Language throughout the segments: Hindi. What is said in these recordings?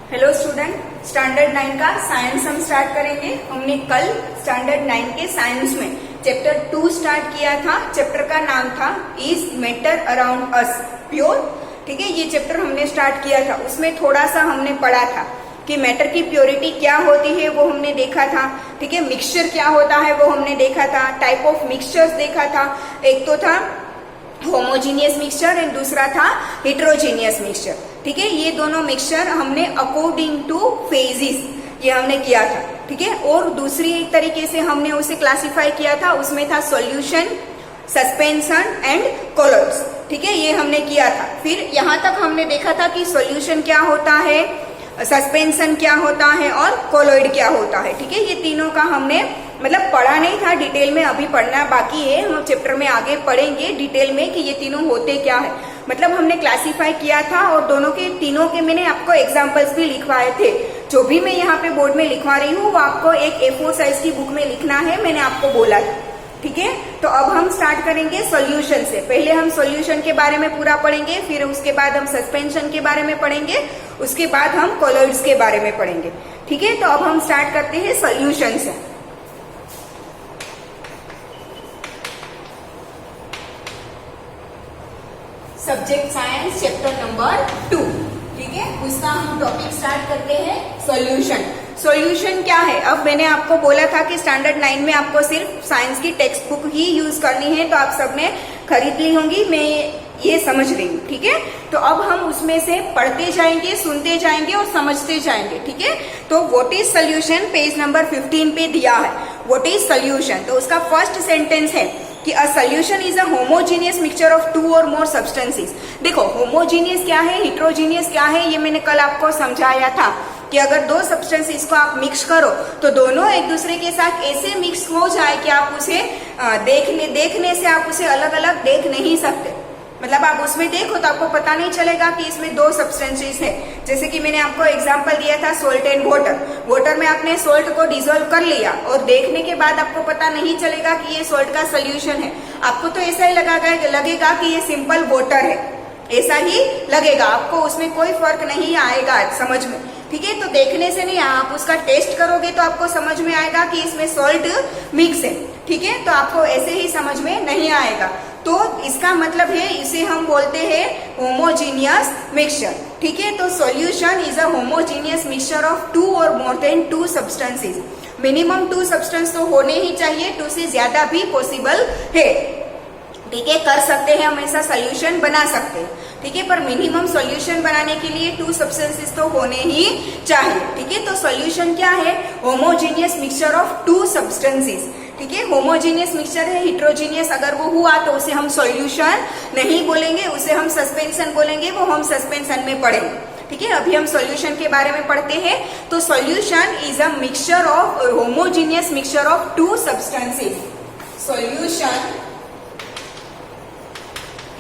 हेलो स्टूडेंट, स्टैंडर्ड 9 का साइंस हम स्टार्ट करेंगे। हमने कल स्टैंडर्ड 9 के साइंस में चैप्टर 2 स्टार्ट किया था। चैप्टर का नाम था is matter around us pure. ठीक है, ये चैप्टर हमने स्टार्ट किया था। उसमें थोड़ा सा हमने पढ़ा था कि मैटर की प्योरिटी क्या होती है, वो हमने देखा था। ठीक है, मिक्सचर क्या होता है वो हमने देखा था। टाइप ऑफ मिक्सचर्स देखा था। एक तो था होमोजीनियस मिक्सचर एंड दूसरा था हेट्रोजीनियस मिक्सचर। ठीक है, ये दोनों मिक्सचर हमने अकॉर्डिंग टू फेजेस ये हमने किया था। ठीक है, और दूसरी एक तरीके से हमने उसे क्लासिफाई किया था, उसमें था सॉल्यूशन, सस्पेंशन एंड कोलॉइड्स। ठीक है, ये हमने किया था। फिर यहाँ तक हमने देखा था कि सॉल्यूशन क्या होता है, सस्पेंशन क्या होता है और कोलॉइड क्या होता है। ठीक है, ये तीनों का हमने मतलब पढ़ा नहीं था डिटेल में, अभी पढ़ना बाकी है। हम चैप्टर में आगे पढ़ेंगे डिटेल में कि ये तीनों होते क्या है। मतलब हमने क्लासिफाई किया था और दोनों के तीनों के मैंने आपको एग्जांपल्स भी लिखवाए थे। जो भी मैं यहाँ पे बोर्ड में लिखवा रही हूँ वो आपको एक A4 साइज की बुक में लिखना है, मैंने आपको बोला था। ठीक है, तो अब हम स्टार्ट करेंगे सॉल्यूशन से। पहले हम सॉल्यूशन के बारे में पूरा पढ़ेंगे, फिर उसके बाद हम सस्पेंशन के बारे में पढ़ेंगे, उसके बाद हम कोलॉइड्स के बारे में पढ़ेंगे। ठीक है, तो अब हम स्टार्ट करते हैं सॉल्यूशन से। Subject science chapter number 2। ठीक है, उसका हम टॉपिक स्टार्ट करते हैं सॉल्यूशन। सॉल्यूशन क्या है? अब मैंने आपको बोला था कि स्टैंडर्ड 9 में आपको सिर्फ साइंस की टेक्स्ट बुक ही यूज करनी है, तो आप सबने खरीद ली होंगी, मैं ये समझ रही हूँ। ठीक है, तो अब हम उसमें से पढ़ते जाएंगे, सुनते जाएंगे और समझते जाएंगे। ठीक है, तो what is solution page number 15 पे दिया है। व्हाट इज सॉल्यूशन, तो उसका फर्स्ट सेंटेंस है कि a solution is a homogeneous mixture of 2 और मोर सब्सटेंसेस। देखो, होमोजीनियस क्या है, हेट्रोजीनियस क्या है, ये मैंने कल आपको समझाया था कि अगर दो सब्सटेंसेस को आप मिक्स करो तो दोनों एक दूसरे के साथ ऐसे मिक्स हो जाए कि आप उसे देखने से आप उसे अलग अलग देख नहीं सकते। मतलब आप उसमें देखो तो आपको पता नहीं चलेगा कि इसमें दो सब्सटेंसेस है। जैसे कि मैंने आपको एग्जांपल दिया था सोल्ट एंड वाटर। वाटर में आपने सोल्ट को डिसॉल्व कर लिया और देखने के बाद आपको पता नहीं चलेगा कि ये सोल्ट का सोल्यूशन है। आपको तो ऐसा ही लगेगा कि ये सिंपल वाटर है, ऐसा ही लगेगा आपको, उसमें कोई फर्क नहीं आएगा समझ में। ठीक है, तो देखने से नहीं, आप उसका टेस्ट करोगे तो आपको समझ में आएगा कि इसमें सॉल्ट मिक्स है। ठीक है, तो आपको ऐसे ही समझ में नहीं आएगा। तो इसका मतलब है, इसे हम बोलते हैं होमोजीनियस मिक्सचर। ठीक है, तो solution is a homogeneous mixture of 2 और more than 2 substances. Minimum 2 substance तो होने ही चाहिए, 2 से ज्यादा भी पॉसिबल है। ठीक है, कर सकते हैं, हम ऐसा सोल्यूशन बना सकते हैं। ठीक है, पर मिनिमम सॉल्यूशन बनाने के लिए 2 सब्सटेंसेस तो होने ही चाहिए। ठीक है, तो सॉल्यूशन क्या है, होमोजीनियस मिक्सचर ऑफ 2 सब्सटेंसेस। ठीक है, होमोजीनियस मिक्सचर है। हेट्रोजीनियस अगर वो हुआ तो उसे हम सॉल्यूशन नहीं बोलेंगे, उसे हम सस्पेंशन बोलेंगे, वो हम सस्पेंशन में पढ़ेंगे। ठीक है, अभी हम सॉल्यूशन के बारे में पढ़ते हैं। तो solution is a mixture of homogeneous mixture of 2 substances. Solution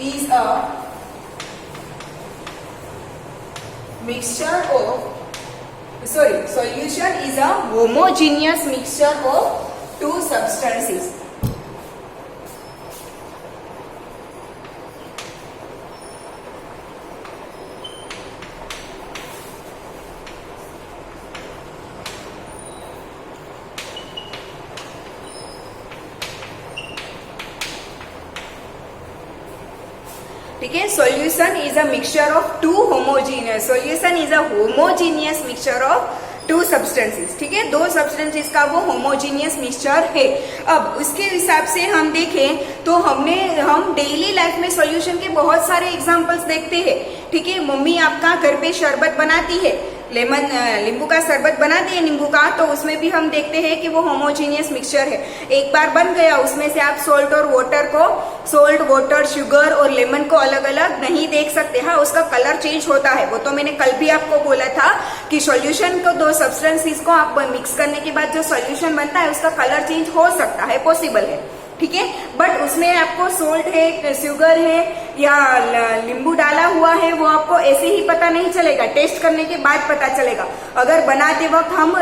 is a solution is a homogeneous mixture of 2 substances. ठीक है, solution is a mixture of 2 homogeneous. Solution is a homogeneous mixture of 2 substances. ठीक है, 2 सब्सटेंसेस का वो होमोजीनियस मिक्सचर है। अब उसके हिसाब से हम देखें तो हम डेली लाइफ में सॉल्यूशन के बहुत सारे एग्जांपल्स देखते हैं। ठीक है, मम्मी आपका घर पे शरबत बनाती है, नींबू का शरबत बनाती है नींबू का, तो उसमें भी हम देखते हैं कि वो होमोजीनियस मिक्सचर है। एक बार बन गया, उसमें से आप सोल्ट, वाटर, शुगर और लेमन को अलग अलग नहीं देख सकते। हाँ, उसका कलर चेंज होता है, वो तो मैंने कल भी आपको बोला था कि सॉल्यूशन को 2 सब्सटेंसेस को आप मिक्स करने के बाद जो सॉल्यूशन बनता है उसका कलर चेंज हो सकता है, पॉसिबल है। ठीक है, बट उसमें आपको सोल्ट है, शुगर है या नींबू डाला हुआ है, वो आपको ऐसे ही पता नहीं चलेगा, टेस्ट करने के बाद पता चलेगा। अगर बनाते वक्त हम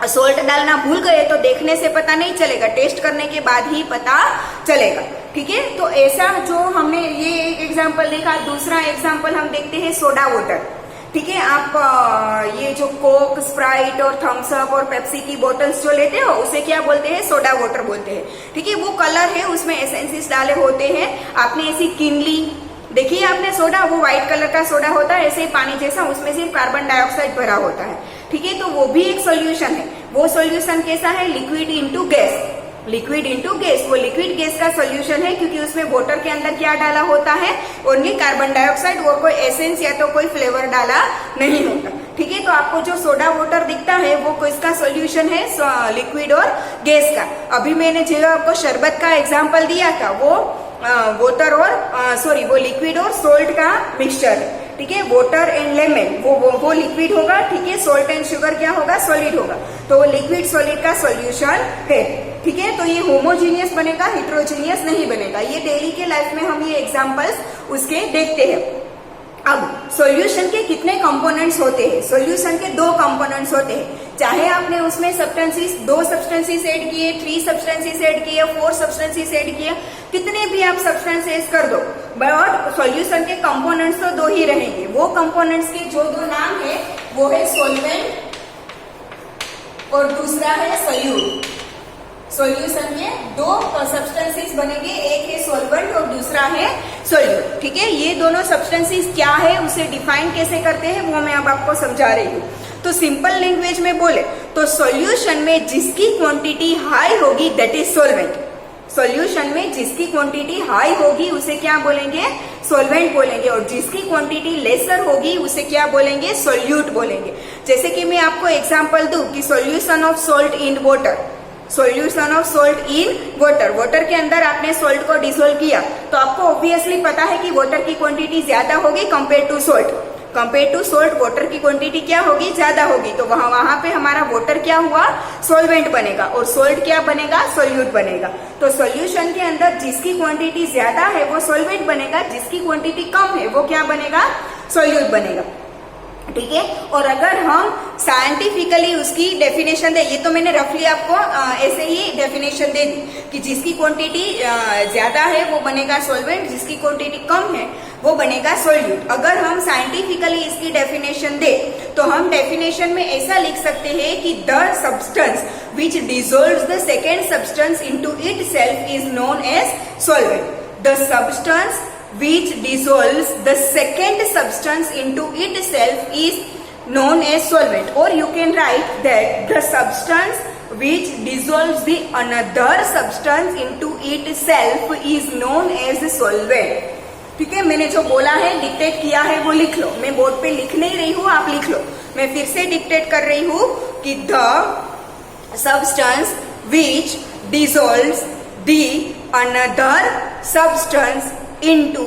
सोल्ट डालना भूल गए तो देखने से पता नहीं चलेगा, टेस्ट करने के बाद ही पता चलेगा। ठीक है, तो ऐसा जो हमने ये एक एग्जांपल देखा। दूसरा एग्जांपल हम देखते हैं सोडा वाटर। ठीक है। आप ये जो कोक, स्प्राइट और थम्स अप और पेप्सी की बोतल्स जो लेते हो उसे क्या बोलते हैं? सोडा वाटर बोलते हैं। ठीक है, वो कलर है, उसमें एसेंसेस डाले होते हैं। आपने ऐसी किनली देखिए, आपने सोडा, वो व्हाइट कलर का सोडा होता है, ऐसे ही पानी जैसा, उसमें सिर्फ कार्बन डाइऑक्साइड भरा होता है। ठीक है, तो वो भी एक सोल्यूशन है। वो सोल्यूशन कैसा है? Liquid into gas. Liquid into gas, वो लिक्विड गैस का सोल्यूशन है, क्योंकि उसमें वाटर के अंदर क्या डाला होता है? ओनली कार्बन डाइऑक्साइड, और कोई एसेंस या तो कोई फ्लेवर डाला नहीं होता। ठीक है, तो आपको जो सोडा वाटर दिखता है वो किसका सोल्यूशन है? लिक्विड और गैस का। अभी मैंने जो आपको शरबत का एग्जाम्पल दिया था वो वाटर और वो लिक्विड और सोल्ट का मिक्सचर है। ठीक है, वाटर एंड लेमन वो लिक्विड होगा। ठीक है, सोल्ट एंड शुगर क्या होगा? सॉलिड होगा। तो वो लिक्विड सॉलिड का सॉल्यूशन है। ठीक है, तो ये होमोजीनियस बनेगा, हिट्रोजीनियस नहीं बनेगा। ये डेली के लाइफ में हम ये एग्जांपल्स उसके देखते हैं। अब सॉल्यूशन के कितने कंपोनेंट्स होते हैं? सॉल्यूशन के 2 कंपोनेंट्स होते हैं। चाहे आपने उसमें सब्सटेंसेस 2 सब्सटेंसेस ऐड किए, 3 सब्सटेंसेस ऐड किए, 4 सब्सटेंसेस ऐड किए, कितने भी आप सब्सटेंसेस कर दो, बट सॉल्यूशन के कंपोनेंट्स तो 2 ही रहेंगे। वो कंपोनेंट्स के जो 2 नाम है वो है सॉल्वेंट और दूसरा है सोल्यूट। सॉल्यूशन के 2 सब्सटेंसेस बनेंगे, एक है सॉल्वेंट और दूसरा है सोल्यूट। ठीक है, ये दोनों सब्सटेंसेस क्या है, उसे डिफाइन कैसे करते हैं वो मैं अब आपको समझा रही हूँ। तो सिंपल लैंग्वेज में बोले तो सॉल्यूशन में जिसकी क्वांटिटी हाई होगी दैट इज सॉल्वेंट। सॉल्यूशन में जिसकी क्वांटिटी हाई होगी उसे क्या बोलेंगे? सॉल्वेंट बोलेंगे, और जिसकी क्वांटिटी लेसर होगी उसे क्या बोलेंगे? सोल्यूट बोलेंगे। जैसे कि मैं आपको एग्जांपल दूं कि solution of salt in water, solution of salt in water, water के अंदर आपने सॉल्ट को डिसोल्व किया तो आपको ऑब्वियसली पता है कि वाटर की क्वांटिटी ज्यादा होगी compare to salt. Compare to salt water की क्वांटिटी क्या होगी? ज्यादा होगी। तो वहां पे हमारा वाटर क्या हुआ? सॉल्वेंट बनेगा, और सॉल्ट क्या बनेगा? सोल्यूट बनेगा। तो सॉल्यूशन के अंदर जिसकी क्वांटिटी ज्यादा है वो सॉल्वेंट बनेगा, जिसकी क्वांटिटी कम है वो क्या बनेगा? सोल्यूट बनेगा। ठीक है, और अगर हम साइंटिफिकली उसकी डेफिनेशन दे, ये तो मैंने रफली आपको ऐसे ही डेफिनेशन दे दी कि जिसकी क्वांटिटी ज्यादा है वो बनेगा सॉल्वेंट, जिसकी क्वांटिटी कम है वो बनेगा सोल्यूट। अगर हम साइंटिफिकली इसकी डेफिनेशन दे तो हम डेफिनेशन में ऐसा लिख सकते हैं कि the substance which dissolves the second substance into itself is known as solvent. The substance which dissolves the second substance into itself is known as solvent, or you can write that the substance which dissolves the another substance into itself is known as solvent। ठीक है, मैंने जो बोला है, डिक्टेट किया है, वो लिख लो। मैं बोर्ड पे लिख नहीं रही हूँ, आप लिख लो। मैं फिर से डिक्टेट कर रही हूँ कि the substance which dissolves the another substance into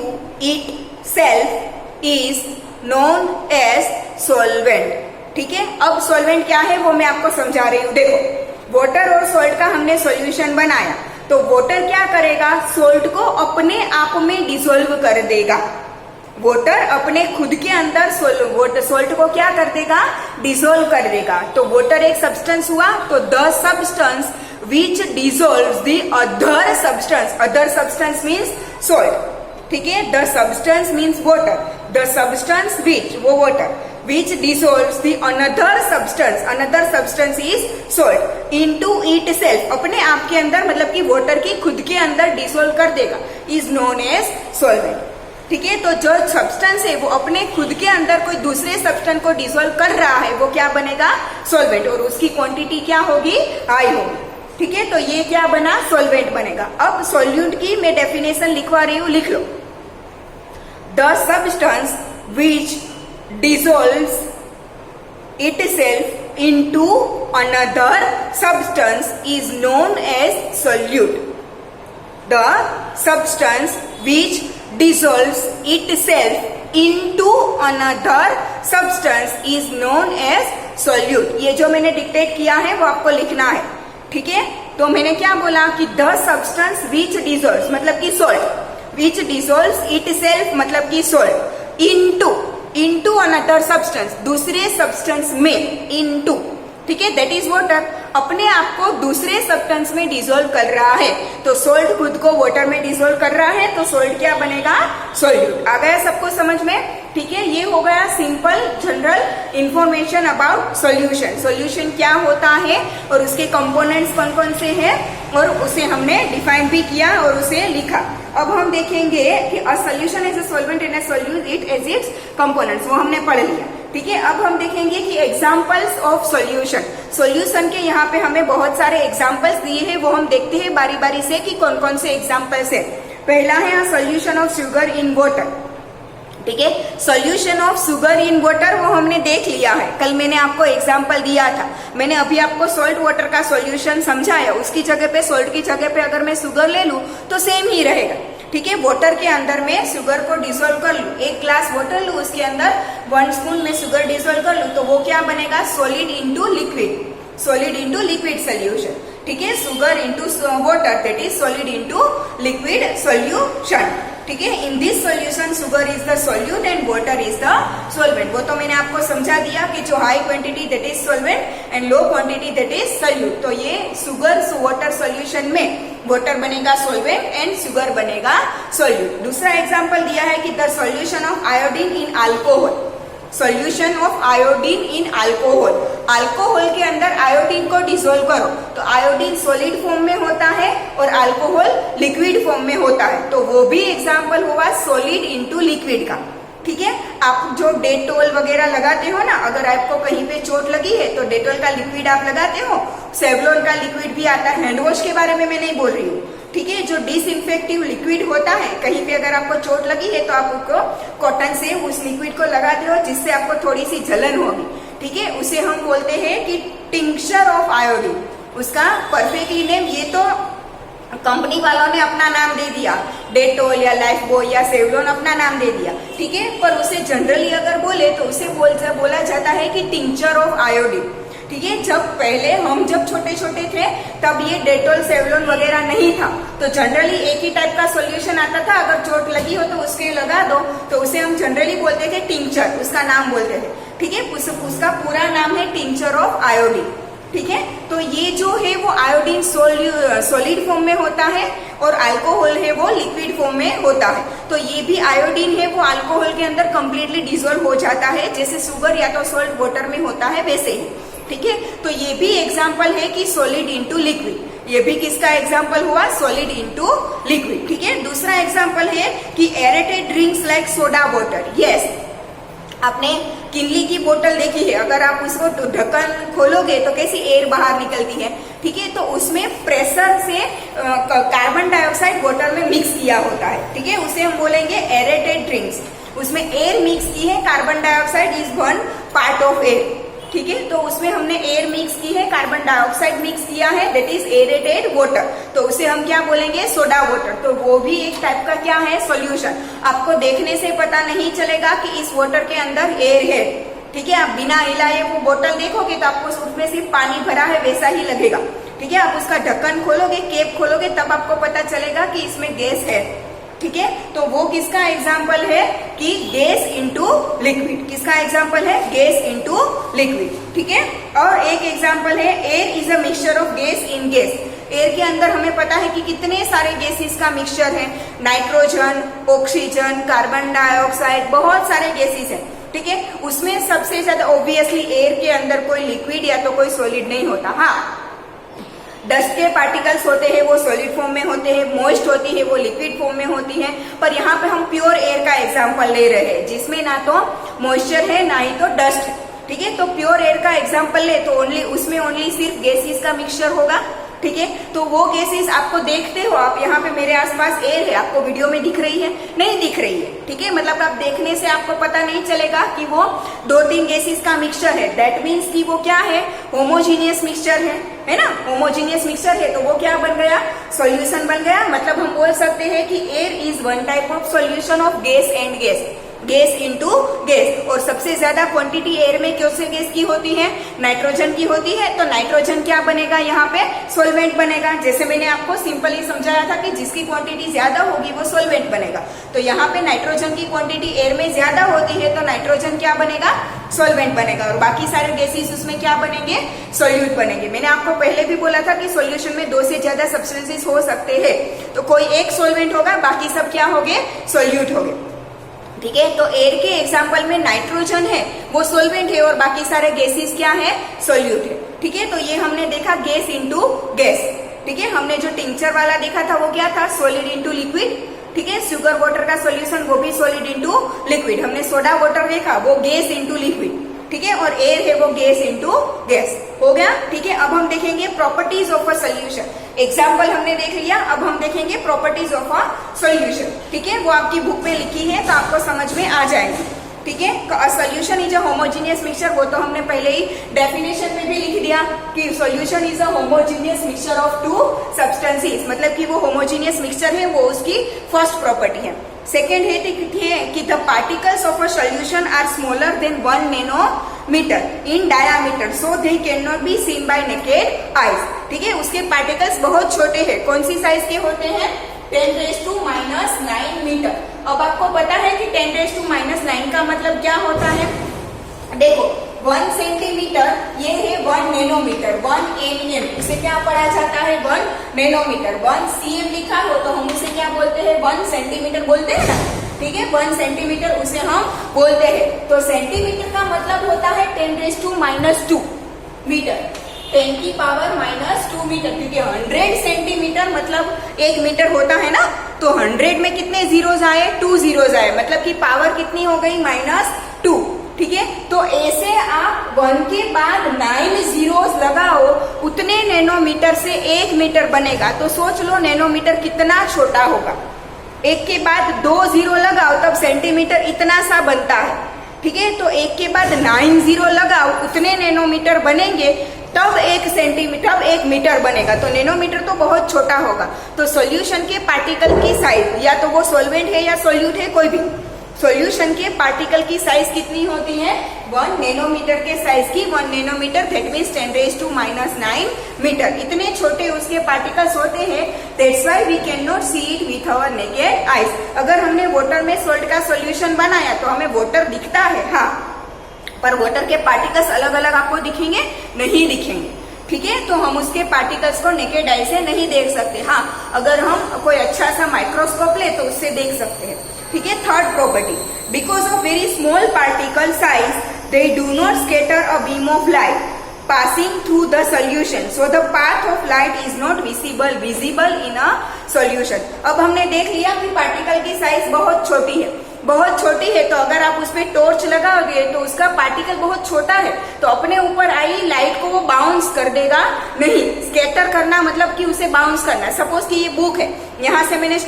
itself is known as solvent। ठीक है, अब सॉल्वेंट क्या है वो मैं आपको समझा रही हूँ। देखो, वाटर और सॉल्ट का हमने सॉल्यूशन बनाया तो वाटर क्या करेगा? सॉल्ट को अपने आप में डिसॉल्व कर देगा। वाटर अपने खुद के अंदर सॉल्ट को क्या कर देगा? डिसॉल्व कर देगा। तो वाटर एक सब्सटेंस हुआ, तो the substance which dissolves the other substance, other substance means salt. ठीक है, the substance means water, the substance which, वो water, which dissolves the another substance, another substance is salt, into itself, अपने आप के अंदर, मतलब कि वाटर की खुद के अंदर डिसॉल्व कर देगा, इज नोन एज सॉल्वेंट। ठीक है, तो जो सब्सटेंस है वो अपने खुद के अंदर कोई दूसरे सब्सटेंस को डिसॉल्व कर रहा है वो क्या बनेगा? सॉल्वेंट, और उसकी क्वांटिटी क्या होगी? हाई होगी। ठीक है, तो ये क्या बना? सॉल्वेंट बनेगा। अब सॉल्यूट की मैं डेफिनेशन लिखवा रही हूँ, लिख लो। The substance which dissolves itself into another substance is known as solute. The substance which dissolves itself into another substance is known as solute। ये जो मैंने डिक्टेट किया है वो आपको लिखना है। ठीक है, तो मैंने क्या बोला कि the substance which dissolves मतलब कि salt, which dissolves itself मतलब कि salt, into another substance, दूसरे substance में, into ठीक है, दैट इज वाटर, अपने आप को दूसरे सब्सटेंस में डिसॉल्व कर रहा है। तो सोल्ट खुद को वाटर में डिसॉल्व कर रहा है, तो सोल्ट क्या बनेगा, सोल्यूट। आ गया सबको समझ में? ठीक है, ये हो गया simple general information about solution. Solution क्या होता है और उसके कंपोनेंट्स कौन कौन से हैं, और उसे हमने डिफाइन भी किया और उसे लिखा। अब हम देखेंगे कि a solution is a solvent in a solute it as its components, वो हमने पढ़ लिया। ठीक है, अब हम देखेंगे कि एग्जाम्पल्स ऑफ सॉल्यूशन। सॉल्यूशन के यहाँ पे हमें बहुत सारे एग्जाम्पल्स दिए हैं, वो हम देखते हैं बारी बारी से कि कौन कौन से एग्जाम्पल्स है। पहला है solution of sugar in water. ठीक है, solution of sugar in water वो हमने देख लिया है, कल मैंने आपको एग्जांपल दिया था। मैंने अभी आपको सॉल्ट वाटर का सॉल्यूशन समझाया, उसकी जगह पे सॉल्ट की जगह पे अगर मैं शुगर ले लूं तो सेम ही रहेगा। ठीक है, वाटर के अंदर में शुगर को डिसॉल्व कर लूं, एक ग्लास वाटर लूं, उसके अंदर 1 स्पून में शुगर डिसॉल्व कर लूं, तो वो क्या बनेगा, solid into liquid, solid into liquid solution. ठीक है, sugar into water that is solid into liquid solution. ठीक है, in this solution sugar is the solute and water is the solvent. वो तो मैंने आपको समझा दिया कि जो high quantity that is solvent and low quantity that is solute. तो ये शुगर वाटर सोल्यूशन में वाटर बनेगा सॉल्वेंट एंड शुगर बनेगा सोल्यूट। दूसरा एग्जांपल दिया है कि the solution of iodine in alcohol. Solution of iodine in alcohol, alcohol के अंदर आयोडीन को डिसॉल्व करो तो आयोडीन सॉलिड फॉर्म में होता है और अल्कोहल लिक्विड फॉर्म में होता है, तो वो भी एग्जांपल हुआ सॉलिड इंटू लिक्विड का। ठीक है, आप जो डेटोल वगैरह लगाते हो ना, अगर आपको कहीं पे चोट लगी है तो डेटोल का लिक्विड आप लगाते हो, सेवलॉन का लिक्विड भी आता है। हैंड वॉश के बारे में मैं नहीं बोल रही हूँ। ठीक है, जो डिसइंफेक्टिव लिक्विड होता है, कहीं पे अगर आपको चोट लगी है तो आप उसको कॉटन से उस लिक्विड को लगाते हो जिससे आपको थोड़ी सी जलन होगी। ठीक है, उसे हम बोलते हैं कि टिंक्चर ऑफ आयोडीन। उसका परफेक्टली नेम, ये तो कंपनी वालों ने अपना नाम दे दिया, डेटोल या लाइफ बॉय या सेवलॉन अपना नाम दे दिया। ठीक है, पर उसे जनरली अगर बोले तो उसे बोला जाता है कि टिंक्चर ऑफ आयोडीन। ठीक है, जब छोटे छोटे थे तब ये डेटोल सेवलॉन वगैरह नहीं था, तो जनरली एक ही टाइप का सॉल्यूशन आता था, अगर चोट लगी हो तो उसके लगा दो, तो उसे हम जनरली बोलते थे टिंक्चर, उसका नाम बोलते थे। ठीक है, उसका पूरा नाम है टिंक्चर ऑफ आयोडीन। ठीक है, तो ये जो है वो आयोडीन सॉलिड फॉर्म में होता है और अल्कोहल है वो लिक्विड फॉर्म में होता है। तो ये भी आयोडीन है वो अल्कोहल के अंदर कंप्लीटली डिसॉल्व हो जाता है, जैसे शुगर या तो सॉल्ट वाटर में होता है वैसे ही। ठीक है, तो ये भी एग्जाम्पल है कि सॉलिड इंटू लिक्विड। ये भी किसका एग्जाम्पल हुआ, सॉलिड इंटू लिक्विड। ठीक है, दूसरा एग्जाम्पल है कि aerated drinks like soda water. Yes, आपने किनली की बोतल देखी है, अगर आप उसको ढक्कन खोलोगे तो कैसी एयर बाहर निकलती है। ठीक है, तो उसमें प्रेशर से कार्बन डाइऑक्साइड वाटर में मिक्स किया होता है। ठीक है, उसे हम बोलेंगे एरेटेड ड्रिंक्स। उसमें एयर मिक्स की है, carbon dioxide is one part of air. ठीक है, तो उसमें हमने एयर मिक्स की है, कार्बन डाइऑक्साइड मिक्स किया है, दैट इज एरेटेड वाटर, तो उसे हम क्या बोलेंगे, सोडा वाटर। तो वो भी एक टाइप का क्या है, सॉल्यूशन। आपको देखने से पता नहीं चलेगा कि इस वाटर के अंदर एयर है। ठीक है, आप बिना हिलाए वो बोतल देखोगे तो आपको उसमें सिर्फ पानी भरा है वैसा ही लगेगा। ठीक है, आप उसका ढक्कन खोलोगे, कैप खोलोगे, तब आपको पता चलेगा कि इसमें गैस है। ठीक है, तो वो किसका एग्जाम्पल है कि गैस इंटू लिक्विड। किसका एग्जाम्पल है, गैस इंटू लिक्विड। ठीक है, और एक एग्जाम्पल है air is a mixture of gas in gas. Air के अंदर हमें पता है कि कितने सारे गैसेस का मिक्सचर है, नाइट्रोजन, ऑक्सीजन, कार्बन डाइऑक्साइड, बहुत सारे गैसेस हैं। ठीक है, उसमें सबसे ज्यादा ऑब्वियसली एयर के अंदर कोई लिक्विड या तो कोई सॉलिड नहीं होता। हाँ, डस्ट के पार्टिकल्स होते हैं वो सॉलिड फॉर्म में होते हैं, मॉइस्ट होती है वो लिक्विड फॉर्म में होती है, पर यहाँ पे हम प्योर एयर का एग्जांपल ले रहे हैं जिसमें ना तो मॉइस्चर है ना ही तो डस्ट है। ठीक है, तो प्योर एयर का एग्जांपल ले तो उसमें ओनली सिर्फ गैसेस का मिक्सचर होगा। ठीक है, तो वो गैसेस आपको देखते हो आप, यहाँ पे मेरे आसपास एयर है, आपको वीडियो में दिख रही है, नहीं दिख रही है। ठीक है, मतलब आप देखने से आपको पता नहीं चलेगा कि वो 2-3 गैसेस का मिक्सचर है। दैट मीन्स कि वो क्या है, होमोजीनियस मिक्सचर है ना। होमोजीनियस मिक्सचर है तो वो क्या बन गया, सॉल्यूशन बन गया। मतलब हम बोल सकते हैं कि air is one type of solution of gas and gas. Gas into gas. और सबसे ज्यादा क्वांटिटी एयर में कौन से गैस की होती है? नाइट्रोजन की होती है। तो नाइट्रोजन क्या बनेगा यहाँ पे? सॉल्वेंट बनेगा। जैसे मैंने आपको सिंपली समझाया था कि जिसकी क्वांटिटी ज्यादा होगी वो सॉल्वेंट बनेगा। तो यहाँ पे नाइट्रोजन की क्वांटिटी एयर में ज्यादा होती है तो नाइट्रोजन क्या बनेगा? सॉल्वेंट बनेगा। और बाकी सारे गैसेस उसमें क्या बनेंगे? सॉल्यूट बनेंगे। मैंने आपको पहले भी बोला था कि सॉल्यूशन में 2 से ज्यादा सब्सटेंसेस हो सकते हैं, तो कोई एक सॉल्वेंट होगा, बाकी सब क्या होंगे? सॉल्यूट होंगे। ठीक है, तो एयर के एग्जाम्पल में नाइट्रोजन है वो सॉल्वेंट है और बाकी सारे गैसेस क्या है? सॉल्यूट है। ठीक है, तो ये हमने देखा गैस इनटू गैस। ठीक है, हमने जो टिंचर वाला देखा था वो क्या था? Solid into liquid. ठीक है, शुगर वाटर का सॉल्यूशन वो भी सॉलिड इनटू लिक्विड। हमने सोडा वाटर देखा वो गैस इनटू लिक्विड। ठीक है, और एयर है वो गैस इनटू गैस। हो गया? ठीक है, अब हम देखेंगे properties of a solution. Example हमने देख लिया, अब हम देखेंगे प्रॉपर्टीज ऑफ अ सॉल्यूशन। ठीक है, वो आपकी बुक में लिखी है तो आपको समझ में आ जाएगी। ठीक है, अ solution is a homogeneous mixture, वो तो हमने पहले ही डेफिनेशन में भी लिख दिया कि solution is a homogeneous mixture of 2 substances, मतलब कि वो होमोजीनियस मिक्सचर है, वो उसकी फर्स्ट प्रॉपर्टी है। सेकेंड है कि the particles of a solution are smaller than 1 nanometre in diameter so they can not be seen by naked eyes. ठीक है, उसके पार्टिकल्स बहुत छोटे हैं। कौन सी साइज के होते हैं? 10⁻⁹ मीटर। अब आपको पता है कि 10⁻⁹ का मतलब क्या होता है? देखो 1 सेंटीमीटर ये है 1 नैनोमीटर, 1 mm, उसे क्या पढ़ा जाता है? 1 नैनोमीटर। 1 cm लिखा हो तो हम उसे क्या बोलते हैं? 1 सेंटीमीटर बोलते हैं ना। ठीक है, 1 सेंटीमीटर उसे हम बोलते हैं। तो सेंटीमीटर का मतलब होता है 10⁻² मीटर, 10⁻² मीटर, क्योंकि 100 सेंटीमीटर मतलब 1 मीटर होता है ना। तो 100 में कितने जीरोस आए? 2 जीरोस आए, मतलब कि पावर कितनी हो गई? -2। ठीक है, तो ऐसे आप 1 के बाद 9 जीरोस लगाओ, उतने नैनोमीटर से 1 मीटर बनेगा। तो सोच लो नैनोमीटर कितना छोटा होगा। 1 के बाद 2 जीरो लगाओ तब सेंटीमीटर इतना सा बनता है। ठीक है, तो 1 के बाद 9 जीरो लगाओ, उतने नैनोमीटर बनेंगे, तब 1 सेंटीमीटर, तब 1 मीटर बनेगा। तो नैनोमीटर तो बहुत छोटा होगा। तो सॉल्यूशन के पार्टिकल की साइज, या तो वो सॉल्वेंट है या सॉल्यूट है, कोई भी, सॉल्यूशन के पार्टिकल की साइज कितनी होती है? 1 नैनोमीटर के साइज की। 1 नैनोमीटर दैट मीन्स 10⁻⁹ मीटर। इतने छोटे उसके पार्टिकल्स होते हैं, that's why we can not see it with our naked eyes. अगर हमने वाटर में सॉल्ट का सॉल्यूशन बनाया तो हमें वाटर दिखता है, हाँ, पर वाटर के पार्टिकल्स अलग अलग आपको दिखेंगे? नहीं दिखेंगे। ठीक है, तो हम उसके पार्टिकल्स को नेकेड आई से नहीं देख सकते। हाँ, अगर हम कोई अच्छा सा माइक्रोस्कोप ले तो उससे देख सकते हैं। ठीक है, third property, because of very small particle size they do not scatter a beam of light passing through the solution, so the path of light is not visible in a solution। अब हमने देख लिया कि पार्टिकल की साइज बहुत छोटी है, बहुत छोटी है, तो अगर आप उसमें टॉर्च लगाओगे तो उसका पार्टिकल बहुत छोटा है, तो अपने ऊपर आई लाइट को वो बाउंस कर देगा नहीं। स्कैटर करना मतलब कि उसे बाउंस करना। सपोज कि ये बुक है, यहाँ से मैंने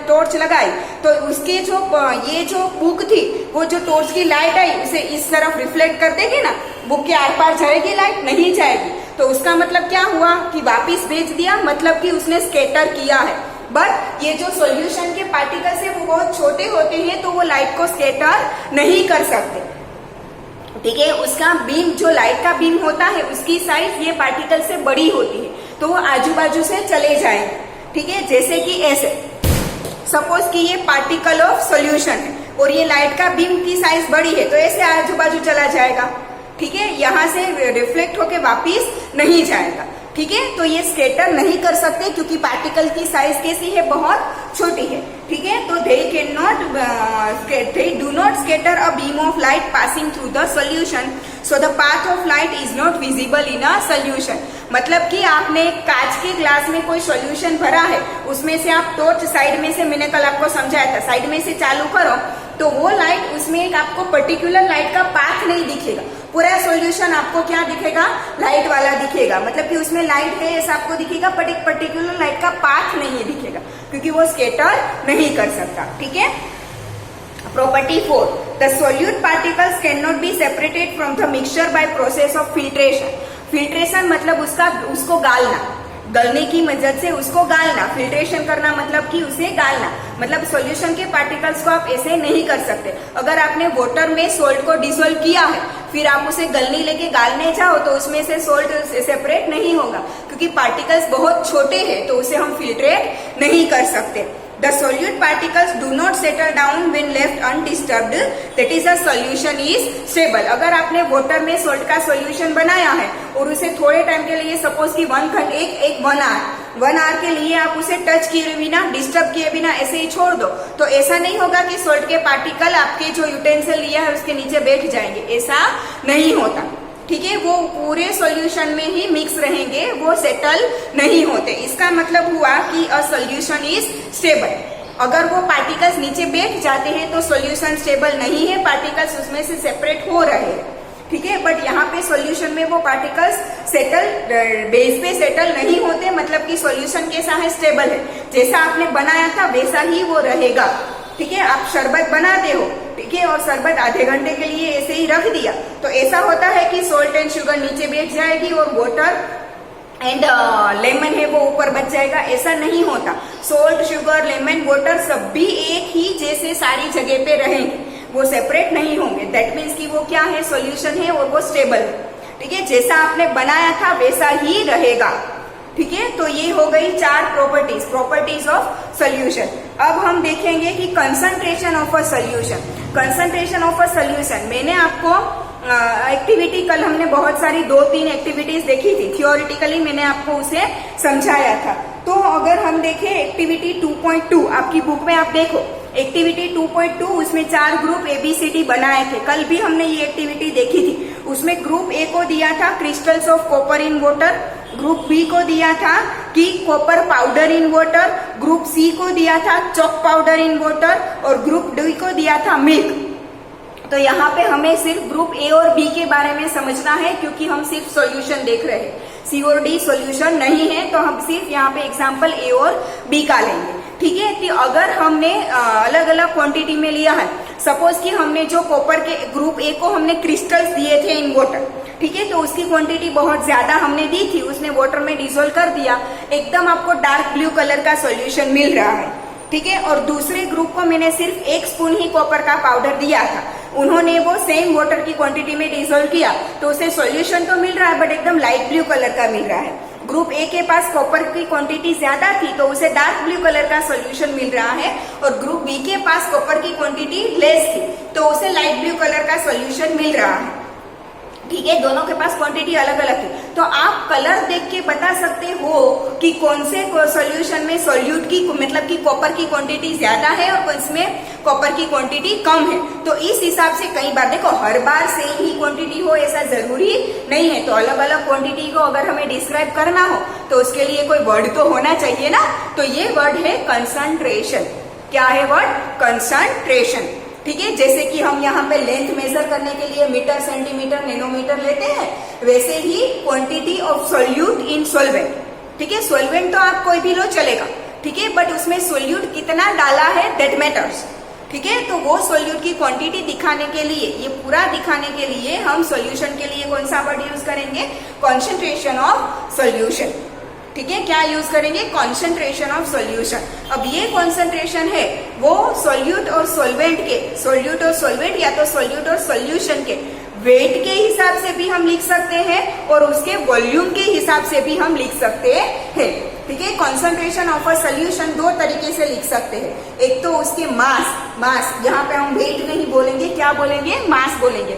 टॉर्च लगाई तो उसके ये जो बुक थी, वो जो टॉर्च की लाइट आई उसे इस तरफ रिफ्लेक्ट कर देगी ना, बुक के आर पार जाएगी लाइट? नहीं जाएगी। तो उसका मतलब क्या हुआ कि वापिस भेज दिया, मतलब कि उसने स्कैटर किया है। बट ये जो सॉल्यूशन के पार्टिकल्स है वो बहुत छोटे होते हैं, तो वो लाइट को स्कैटर नहीं कर सकते। ठीक है, उसका बीम, जो लाइट का बीम होता है उसकी साइज ये पार्टिकल से बड़ी होती है, तो वो आजू बाजू से चले जाएंगे। ठीक है, जैसे कि ऐसे, सपोज कि ये पार्टिकल ऑफ सॉल्यूशन है और ये लाइट का बीम की साइज बड़ी है, तो ऐसे आजू बाजू चला जाएगा। ठीक है, यहाँ से रिफ्लेक्ट होके वापिस नहीं जाएगा। ठीक है, तो ये स्कैटर नहीं कर सकते क्योंकि पार्टिकल की साइज कैसी है? बहुत छोटी है। ठीक है, तो they do not scatter a beam of light passing through the solution, so the path of light is not visible in a solution. मतलब कि आपने कांच के ग्लास में कोई सॉल्यूशन भरा है, उसमें से आप टॉर्च साइड में से, मैंने कल आपको समझाया था, साइड में से चालू करो तो वो लाइट, उसमें एक आपको पर्टिकुलर लाइट का पाथ नहीं दिखेगा। पूरा सॉल्यूशन आपको क्या दिखेगा? लाइट वाला दिखेगा, मतलब कि उसमें लाइट है ऐसा आपको दिखेगा, बट एक पर्टिकुलर लाइट का पाथ नहीं दिखेगा क्योंकि वो स्कैटर नहीं कर सकता। ठीक है, property 4, the solute particles can not be separated from the mixture by process of filtration. Filtration मतलब उसको गालना। गलने की मदद से उसको गालना, फिल्ट्रेशन करना मतलब कि उसे गालना, मतलब सॉल्यूशन के पार्टिकल्स को आप ऐसे नहीं कर सकते। अगर आपने वाटर में सोल्ट को डिसोल्व किया है, फिर आप उसे गलने लेके गालने जाओ तो उसमें से सोल्ट सेपरेट नहीं होगा, क्योंकि पार्टिकल्स बहुत छोटे हैं, तो उसे हम फिल्ट्रेट नहीं कर सकते। The solute particles do not settle down when left undisturbed. That is, a solution is stable. अगर आपने वाटर में सोल्ट का सॉल्यूशन बनाया है और उसे थोड़े टाइम के लिए, सपोज कि 1 आवर के लिए आप उसे टच किए बिना, डिस्टर्ब किए बिना ऐसे ही छोड़ दो, तो ऐसा नहीं होगा कि सोल्ट के पार्टिकल आपके जो यूटेंसिल लिया है उसके नीचे बैठ जाएंगे, ऐसा नहीं होता। ठीक है, वो पूरे सॉल्यूशन में ही मिक्स रहेंगे, वो सेटल नहीं होते। इसका मतलब हुआ कि अ सॉल्यूशन इज स्टेबल। अगर वो पार्टिकल्स नीचे बैठ जाते हैं तो सॉल्यूशन स्टेबल नहीं है, पार्टिकल्स उसमें से सेपरेट हो रहे हैं। ठीक है, बट यहाँ पे सॉल्यूशन में वो पार्टिकल्स बेस पे सेटल नहीं होते, मतलब कि सॉल्यूशन कैसा है, स्टेबल है। जैसा आपने बनाया था वैसा ही वो रहेगा। ठीक है, आप शरबत बनाते हो, ठीक है, और शरबत आधे घंटे के लिए ऐसे ही रख दिया, तो ऐसा होता है कि सोल्ट एंड शुगर नीचे बैठ जाएगी और वाटर एंड लेमन है वो ऊपर बच जाएगा, ऐसा नहीं होता। सोल्ट, शुगर, लेमन, वाटर सब भी एक ही जैसे सारी जगह पे रहेंगे, वो सेपरेट नहीं होंगे। दैट मीन्स कि वो क्या है, सॉल्यूशन है और वो स्टेबल है। ठीक है, जैसा आपने बनाया था वैसा ही रहेगा। ठीक है, तो ये हो गई 4 प्रॉपर्टीज ऑफ सॉल्यूशन। अब हम देखेंगे कि concentration of a solution. Concentration of a solution, मैंने आपको एक्टिविटी कल हमने बहुत सारी 2-3 एक्टिविटीज देखी थी, थियोरिटिकली मैंने आपको उसे समझाया था। तो अगर हम देखें एक्टिविटी 2.2, आपकी बुक में आप देखो एक्टिविटी 2.2, उसमें 4 ग्रुप ABCD बनाए थे। कल भी हमने ये एक्टिविटी देखी थी। उसमें ग्रुप ए को दिया था crystals of copper in water, group B को दिया था कि copper powder in water, group C को दिया था चॉक पाउडर इन वाटर, और ग्रुप डी को दिया था मिल्क। तो यहाँ पे हमें सिर्फ ग्रुप ए और बी के बारे में समझना है, क्योंकि हम सिर्फ सॉल्यूशन देख रहे हैं, सी और डी सॉल्यूशन नहीं है, तो हम सिर्फ यहाँ पे एग्जांपल ए और बी का लेंगे। ठीक है, तो अगर हमने अलग अलग क्वांटिटी में लिया है, सपोज कि हमने जो कॉपर के ग्रुप ए को हमने क्रिस्टल्स दिए थे इन वाटर, ठीक है, तो उसकी क्वांटिटी बहुत ज्यादा हमने दी थी, उसने वाटर में डिसोल्व कर दिया, एकदम आपको डार्क ब्लू कलर का सॉल्यूशन मिल रहा है। ठीक है, और दूसरे ग्रुप को मैंने सिर्फ 1 स्पून ही कॉपर का पाउडर दिया था, उन्होंने वो सेम वाटर की क्वांटिटी में डिसोल्व किया, तो उसे सॉल्यूशन तो मिल रहा है बट एकदम लाइट ब्लू कलर का मिल रहा है। ग्रुप ए के पास कॉपर की क्वांटिटी ज्यादा थी, तो उसे डार्क ब्लू कलर का सॉल्यूशन मिल रहा है, और ग्रुप बी के पास कॉपर की क्वांटिटी लेस थी, तो उसे लाइट ब्लू कलर का सॉल्यूशन मिल रहा है। ठीक है, दोनों के पास क्वांटिटी अलग अलग थी, तो आप कलर देख के बता सकते हो कि कौन से सॉल्यूशन में सोल्यूट की मतलब कि कॉपर की क्वांटिटी ज्यादा है और कौन में कॉपर की क्वांटिटी कम है। तो इस हिसाब से कई बार देखो, हर बार सेम ही क्वांटिटी हो ऐसा जरूरी नहीं है, तो अलग अलग क्वांटिटी को अगर हमें डिस्क्राइब करना हो तो उसके लिए कोई वर्ड तो होना चाहिए ना, तो ये वर्ड है कंसंट्रेशन। क्या है वर्ड? कंसंट्रेशन। ठीक है, जैसे कि हम यहाँ पे लेंथ मेजर करने के लिए मीटर, सेंटीमीटर, नैनोमीटर लेते हैं, वैसे ही quantity of solute in solvent. ठीक है, सोलवेंट तो आप कोई भी लो चलेगा, ठीक है, बट उसमें सोल्यूट कितना डाला है दैट मैटर्स। ठीक है, तो वो सोल्यूट की क्वांटिटी दिखाने के लिए, ये पूरा दिखाने के लिए हम सोल्यूशन के लिए कौन सा वर्ड यूज करेंगे? Concentration of solution. ठीक है, क्या यूज करेंगे? Concentration of solution. अब ये कॉन्सेंट्रेशन है वो सोल्यूट और सोलवेंट के, सोल्यूट और सोलवेंट या तो सोल्यूट और सोल्यूशन के वेट के हिसाब से भी हम लिख सकते हैं और उसके वॉल्यूम के हिसाब से भी हम लिख सकते हैं। ठीक है, कॉन्सेंट्रेशन ऑफ अ सोल्यूशन 2 तरीके से लिख सकते हैं। एक तो उसके मास, यहाँ पे हम वेट नहीं बोलेंगे, क्या बोलेंगे? मास बोलेंगे।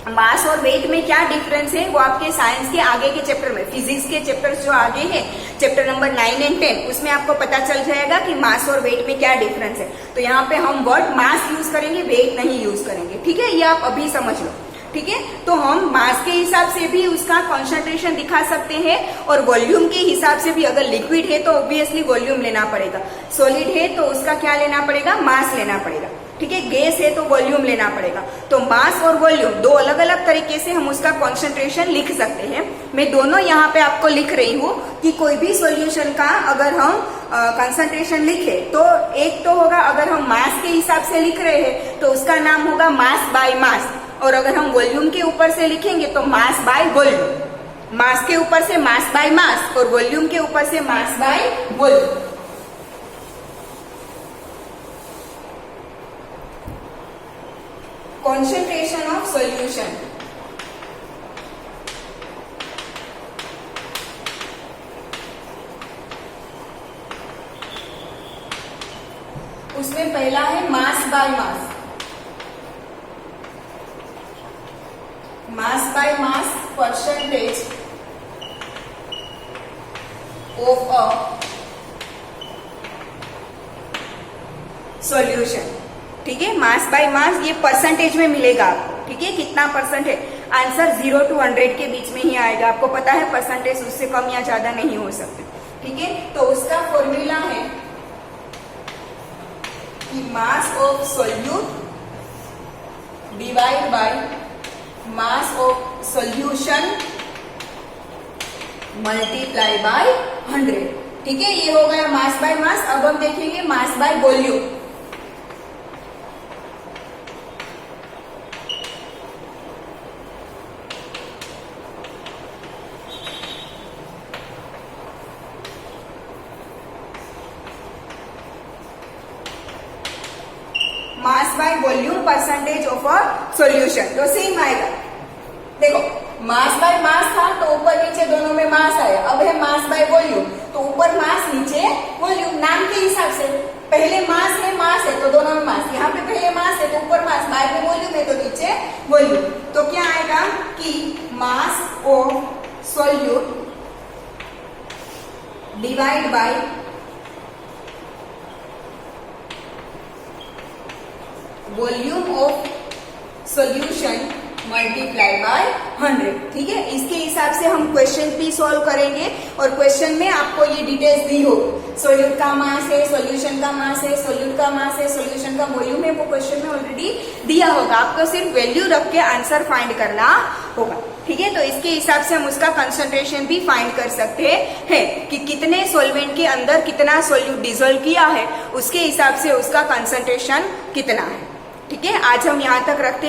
मास और वेट में क्या डिफरेंस है वो आपके साइंस के आगे के चैप्टर में, फिजिक्स के चैप्टर्स जो आगे हैं, चैप्टर नंबर 9 और 10, उसमें आपको पता चल जाएगा कि मास और वेट में क्या डिफरेंस है। तो यहाँ पे हम वर्ड मास यूज करेंगे, वेट नहीं यूज करेंगे। ठीक है, ये आप अभी समझ लो। ठीक है, तो हम मास के हिसाब से भी उसका कॉन्सेंट्रेशन दिखा सकते हैं और वॉल्यूम के हिसाब से भी। अगर लिक्विड है तो ऑब्वियसली वॉल्यूम लेना पड़ेगा, सॉलिड है तो उसका क्या लेना पड़ेगा? मास लेना पड़ेगा। ठीक है, गैस है तो वॉल्यूम लेना पड़ेगा। तो मास और वॉल्यूम 2 अलग अलग तरीके से हम उसका कॉन्सेंट्रेशन लिख सकते हैं। मैं दोनों यहाँ पे आपको लिख रही हूँ कि कोई भी सॉल्यूशन का अगर हम कॉन्सेंट्रेशन लिखे तो एक तो होगा, अगर हम मास के हिसाब से लिख रहे हैं तो उसका नाम होगा मास बाय मास, और अगर हम वॉल्यूम के ऊपर से लिखेंगे तो मास बाय वॉल्यूम। मास के ऊपर से मास बाय मास और वॉल्यूम के ऊपर से mass by volume. Concentration of solution, उसमें पहला है mass by mass. Mass by mass percentage of a solution. ठीक है, मास बाय मास ये परसेंटेज में मिलेगा आपको। ठीक है, कितना परसेंट है, आंसर 0 to 100 के बीच में ही आएगा। आपको पता है परसेंटेज उससे कम या ज्यादा नहीं हो सकते। ठीक है, तो उसका फॉर्मूला है कि mass of solute divide by mass of solution multiply by 100। ठीक है, ये हो गया मास बाय मास। अब हम देखेंगे mass by volume. Mass by volume percentage of a solution, तो सेम आएगा। देखो, मास बाय मास था तो ऊपर नीचे दोनों में मास आया। अब है मास बाय वॉल्यूम, तो ऊपर मास नीचे वॉल्यूम, नाम के हिसाब से। पहले मास है तो दोनों में मास। यहाँ पे पहले मास है तो ऊपर मास, बाद में वॉल्यूम है तो नीचे वॉल्यूम। तो क्या आएगा कि mass of solute divide by volume of solution multiply by 100। ठीक है, इसके हिसाब से हम क्वेश्चन भी सॉल्व करेंगे और क्वेश्चन में आपको ये डिटेल्स दी होगी। सॉल्यूट का मास है, सॉल्यूशन का मास है, सॉल्यूट का मास है, सॉल्यूशन का वॉल्यूम है, वो क्वेश्चन में ऑलरेडी दिया होगा। आपको सिर्फ वैल्यू रख के आंसर फाइंड करना होगा। ठीक है, तो इसके हिसाब से हम उसका कंसंट्रेशन भी फाइंड कर सकते हैं कि कितने सॉल्वेंट के अंदर कितना सॉल्यूट डिसॉल्व किया है, उसके हिसाब से उसका कंसंट्रेशन कितना है। ठीक है, आज हम यहाँ तक रखते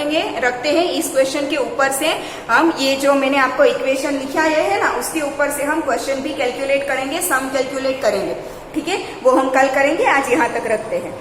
हैं। इस क्वेश्चन के ऊपर से हम ये जो मैंने आपको इक्वेशन लिखा है ना, उसके ऊपर से हम क्वेश्चन भी कैलकुलेट करेंगे, सम कैलकुलेट करेंगे। ठीक है, वो हम कल करेंगे। आज यहाँ तक रखते हैं।